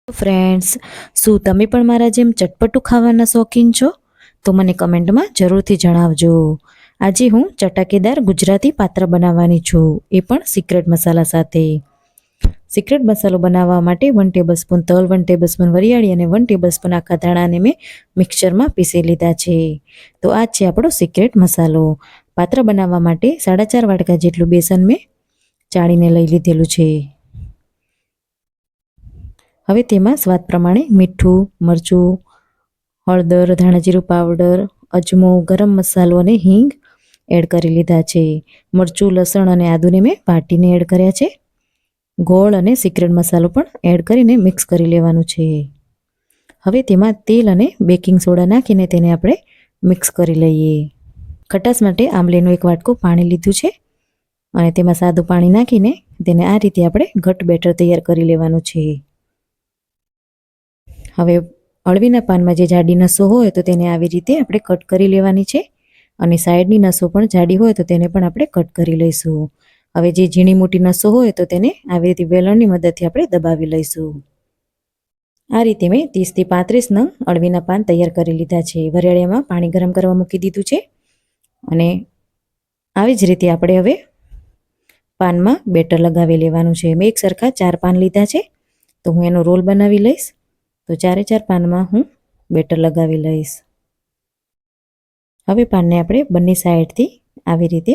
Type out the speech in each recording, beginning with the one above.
Friends, શું તમે પણ મારા જેમ ચટપટું ખાવાના શોખીન છો? તો મને કમેન્ટમાં જરૂરથી જણાવજો. આજે હું ચટાકેદાર ગુજરાતી પાત્ર બનાવવાની છું, એ પણ સિક્રેટ મસાલા સાથે. સિક્રેટ મસાલો બનાવવા માટે 1 ટેબલસ્પૂન તલ, 1 ટેબલસ્પૂન વરિયાળી અને 1 ટેબલસ્પૂન આખા ધાણાને મેં મિક્સરમાં પીસી લીધા છે. તો આ છે આપણો સિક્રેટ મસાલો. પાત્ર બનાવવા માટે 4.5 વાટકા જેટલું બેસન મેં ચાળીને લઈ લીધેલું છે. હવે તેમાં સ્વાદ પ્રમાણે મીઠું, મરચું, હળદર, ધાણાજીરું પાવડર, અજમો, ગરમ મસાલો અને હિંગ એડ કરી લીધા છે. મરચું, લસણ અને આદુને મેં વાટીને એડ કર્યા છે. ગોળ અને સિક્રેટ મસાલો પણ એડ કરીને મિક્સ કરી લેવાનું છે. હવે તેમાં તેલ અને બેકિંગ સોડા નાખીને તેને આપણે મિક્સ કરી લઈએ. ખટાશ માટે આંબલીનું 1 વાટકું પાણી લીધું છે અને તેમાં સાદું પાણી નાખીને તેને આ રીતે આપણે ઘટ બેટર તૈયાર કરી લેવાનું છે. હવે અળવીના પાનમાં જે જાડી નસો હોય તો તેને આવી રીતે આપણે કટ કરી લેવાની છે અને સાઈડની નસો પણ જાડી હોય તો તેને પણ આપણે કટ કરી લઈશું. હવે જે ઝીણી મોટી નસો હોય તો તેને આવી રીતે વેલણની મદદથી આપણે દબાવી લઈશું. આ રીતે મેં 30 થી 35 નંગ અળવીના પાન તૈયાર કરી લીધા છે. વરિયાળીમાં પાણી ગરમ કરવા મૂકી દીધું છે અને આવી જ રીતે આપણે હવે પાનમાં બેટર લગાવી લેવાનું છે. મેં એક સરખા 4 પાન લીધા છે તો હું એનો રોલ બનાવી લઈશ. તો 4 પાનમાં હું બેટર લગાવી લઈશ. હવે પાનને આપણે બંને સાઈડથી આવી રીતે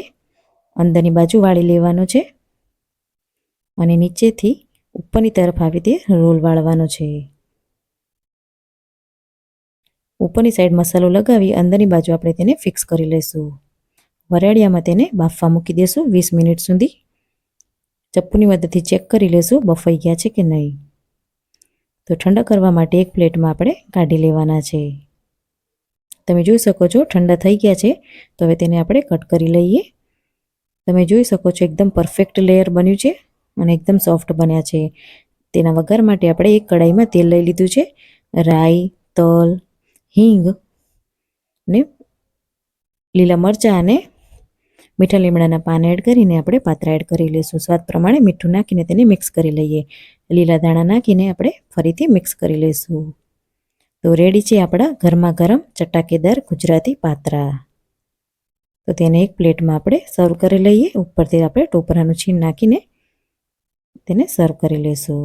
અંદરની બાજુ વાળી લેવાનો છે અને નીચેથી ઉપરની તરફ આવી રીતે રોલ વાળવાનો છે. ઉપરની સાઈડ મસાલો લગાવી અંદરની બાજુ આપણે તેને ફિક્સ કરી લઈશું. વરિયાળીમાં તેને બાફવા મૂકી દઈશું 20 મિનિટ સુધી. ચપ્પુની મદદથી ચેક કરી લઈશું બફાઈ ગયા છે કે નહીં. તો ઠંડા કરવા માટે એક પ્લેટમાં આપણે કાઢી લેવાના છે. તમે જોઈ શકો છો ઠંડા થઈ ગયા છે તો હવે તેને આપણે કટ કરી લઈએ. તમે જોઈ શકો છો એકદમ પરફેક્ટ લેયર બન્યું છે અને એકદમ સોફ્ટ બન્યા છે. તેના વઘાર માટે આપણે એક કડાઈમાં તેલ લઈ લીધું છે. રાઈ, તલ, હિંગ ને લીલા મરચાં અને મીઠા લીમડાના પાન એડ કરીને આપણે પાત્રા એડ કરી લઈશું. સ્વાદ પ્રમાણે મીઠું નાખીને તેને મિક્સ કરી લઈએ. લીલા દાણા નાખીને આપણે ફરીથી મિક્સ કરી લઈશું. તો રેડી છે આપણા ગરમા ગરમ ચટાકેદાર ગુજરાતી પાત્રા. તો તેને એક પ્લેટમાં આપણે સર્વ કરી લઈએ. ઉપરથી આપણે ટોપરાનું છીણ નાખીને તેને સર્વ કરી લઈશું.